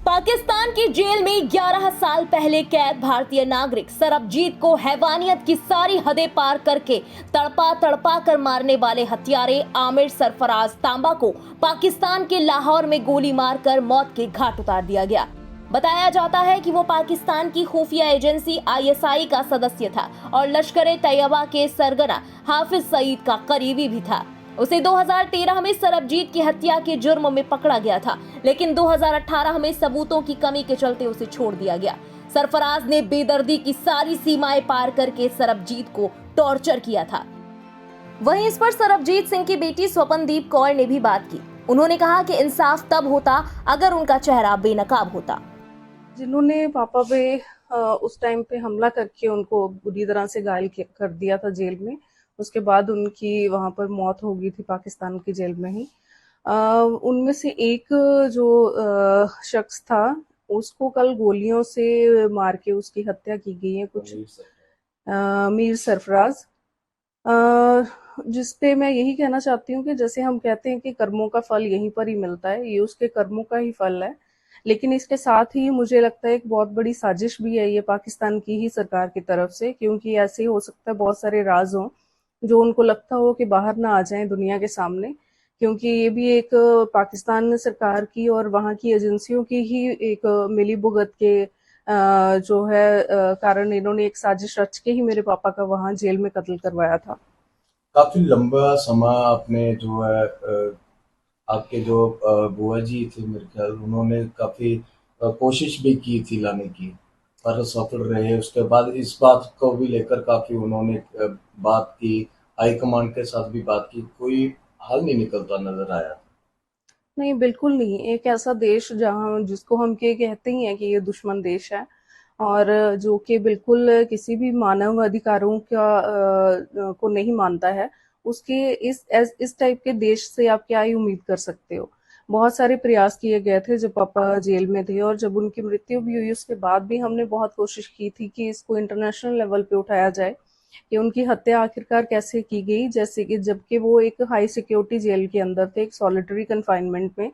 पाकिस्तान की जेल में 11 साल पहले कैद भारतीय नागरिक सरबजीत को हैवानियत की सारी हदें पार करके तड़पा तड़पा कर मारने वाले हत्यारे आमिर सरफराज तांबा को पाकिस्तान के लाहौर में गोली मारकर मौत के घाट उतार दिया गया। बताया जाता है कि वो पाकिस्तान की खुफिया एजेंसी ISI का सदस्य था और लश्कर-ए-तैयबा के सरगना हाफिज सईद का करीबी भी था। उसे 2013 में सरबजीत की हत्या के जुर्म में पकड़ा गया था, लेकिन 2018 में सबूतों की कमी के चलते उसे छोड़ दिया गया। सरफराज ने बेदर्दी की सारी सीमाएं पार करके सरबजीत को टॉर्चर किया था। वहीं इस पर सरबजीत सिंह की बेटी स्वपनदीप कौर ने भी बात की। उन्होंने कहा कि इंसाफ तब होता अगर उनका चेहरा बेनकाब होता। जिन्होंने पापा पे उस टाइम पे हमला करके उनको बुरी तरह से घायल कर दिया था जेल में, उसके बाद उनकी वहाँ पर मौत हो गई थी पाकिस्तान की जेल में ही। उनमें से एक जो शख्स था उसको कल गोलियों से मार के उसकी हत्या की गई है, कुछ मीर सरफराज, जिसपे मैं यही कहना चाहती हूँ कि जैसे हम कहते हैं कि कर्मों का फल यहीं पर ही मिलता है, ये उसके कर्मों का ही फल है। लेकिन इसके साथ ही मुझे लगता है एक बहुत बड़ी साजिश भी है ये पाकिस्तान की ही सरकार की तरफ से, क्योंकि ऐसे ही हो सकता है बहुत सारे राज हों जो उनको लगता हो कि बाहर ना आ जाएं दुनिया के सामने, क्योंकि ये भी एक पाकिस्तान सरकार की और वहाँ की एजेंसियों की ही एक मिली भुगत के जो है कारण इन्होंने एक साजिश रच के ही मेरे पापा का वहाँ जेल में कत्ल करवाया था। काफी लंबा समय आपने जो है आपके जो बुआ जी थे मेरे ख्याल उन्होंने काफी कोशिश भी की थी लाने की, पर सफल रहे। उसके बाद इस बात को भी लेकर काफी उन्होंने बात की, हाईकमान के साथ भी बात की, कोई हल नहीं निकलता नजर आया। नहीं, बिल्कुल नहीं। एक ऐसा देश जहाँ जिसको हम के कहते ही हैं कि ये दुश्मन देश है और जो कि बिल्कुल किसी भी मानव अधिकारों को नहीं मानता है, उसके इस टाइप के देश से आप क्या ही उम्मीद कर सकते हो। बहुत सारे प्रयास किए गए थे जब पापा जेल में थे और जब उनकी मृत्यु भी हुई उसके बाद भी हमने बहुत कोशिश की थी कि इसको इंटरनेशनल लेवल पे उठाया जाए कि उनकी हत्या आखिरकार कैसे की गई, जैसे कि जबकि वो एक हाई सिक्योरिटी जेल के अंदर थे, एक सॉलिटरी कन्फाइनमेंट में।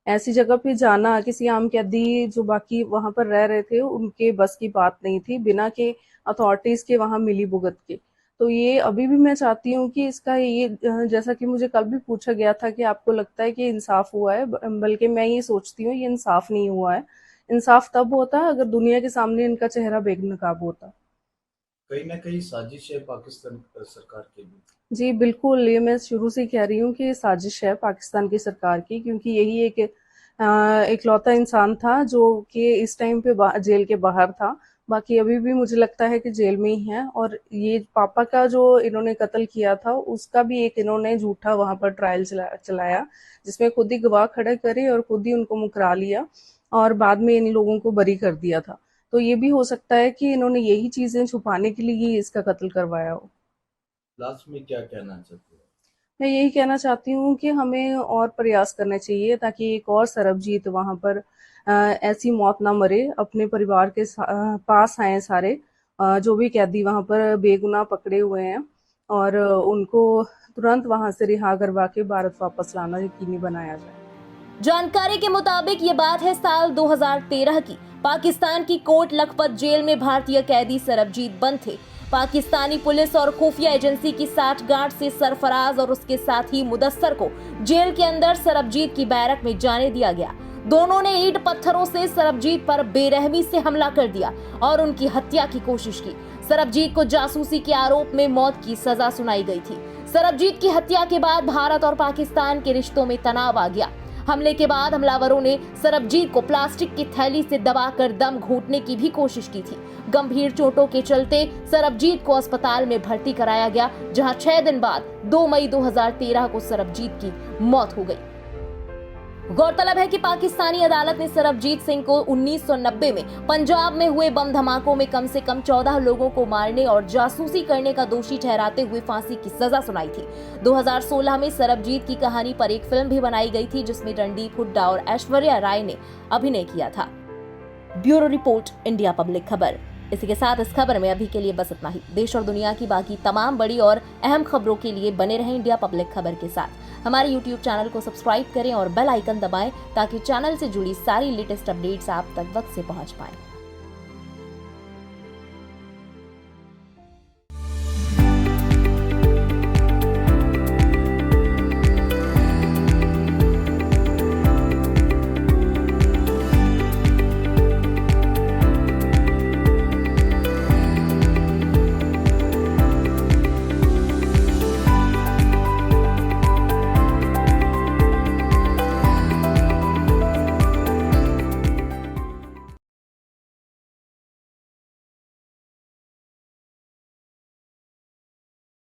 ऐसी जगह पे जाना किसी आम कैदी जो बाकी वहां पर रह रहे थे उनके बस की बात नहीं थी, बिना के अथॉरिटीज के वहां मिली भुगत के। तो ये अभी भी मैं चाहती हूँ कि इसका ये जैसा कि मुझे कल भी पूछा गया था कि आपको लगता है कि इंसाफ हुआ है, बल्कि मैं ये सोचती हूँ ये इंसाफ नहीं हुआ है। इंसाफ तब होता अगर दुनिया के सामने इनका चेहरा बेनकाब होता। कहीं ना कहीं साजिश है पाकिस्तान सरकार की भी। जी बिल्कुल, ये मैं शुरू से कह रही हूँ कि साजिश है पाकिस्तान की सरकार की, क्योंकि यही एक इकलौता इंसान था जो कि इस टाइम पे जेल के बाहर था। बाकी अभी भी मुझे लगता है कि जेल में ही है और ये पापा का जो इन्होंने कत्ल किया था उसका भी एक इन्होंने झूठा वहां पर ट्रायल चलाया, जिसमें खुद ही गवाह खड़े करे और खुद ही उनको मुकरा लिया और बाद में इन लोगों को बरी कर दिया था। तो ये भी हो सकता है कि इन्होंने यही चीजें छुपाने के लिए ही इसका कत्ल करवाया हो। लास्ट में क्या कहना चाहते हो? मैं यही कहना चाहती हूँ कि हमें और प्रयास करने चाहिए ताकि एक और सरबजीत वहाँ पर ऐसी मौत ना मरे, अपने परिवार के पास आए सारे जो भी कैदी वहाँ पर बेगुनाह पकड़े हुए हैं और उनको तुरंत वहाँ से रिहा करवा के भारत वापस लाना यकीनी बनाया जाए। जानकारी के मुताबिक ये बात है साल 2013 की। पाकिस्तान की कोट लखपत जेल में भारतीय कैदी सरबजीत बंद थे। पाकिस्तानी पुलिस और खुफिया एजेंसी की साठगांठ से सरफराज और उसके साथी मुदस्सर को जेल के अंदर सरबजीत की बैरक में जाने दिया गया। दोनों ने ईंट पत्थरों से सरबजीत पर बेरहमी से हमला कर दिया और उनकी हत्या की कोशिश की। सरबजीत को जासूसी के आरोप में मौत की सजा सुनाई गई थी। सरबजीत की हत्या के बाद भारत और पाकिस्तान के रिश्तों में तनाव आ गया। हमले के बाद हमलावरों ने सरबजीत को प्लास्टिक की थैली से दबाकर दम घोंटने की भी कोशिश की थी। गंभीर चोटों के चलते सरबजीत को अस्पताल में भर्ती कराया गया, जहां 6 दिन बाद 2 मई 2013 को सरबजीत की मौत हो गई। गौरतलब है कि पाकिस्तानी अदालत ने सरबजीत सिंह को 1990 में पंजाब में हुए बम धमाकों में कम से कम 14 लोगों को मारने और जासूसी करने का दोषी ठहराते हुए फांसी की सजा सुनाई थी। 2016 में सरबजीत की कहानी पर एक फिल्म भी बनाई गई थी, जिसमें रणदीप हुड्डा और ऐश्वर्या राय ने अभिनय किया था। ब्यूरो रिपोर्ट, इंडिया पब्लिक खबर। इसी के साथ इस खबर में अभी के लिए बस इतना ही। देश और दुनिया की बाकी तमाम बड़ी और अहम खबरों के लिए बने रहें इंडिया पब्लिक खबर के साथ। हमारे YouTube चैनल को सब्सक्राइब करें और बेल आइकन दबाएं ताकि चैनल से जुड़ी सारी लेटेस्ट अपडेट्स आप तक वक्त से पहुंच पाएं।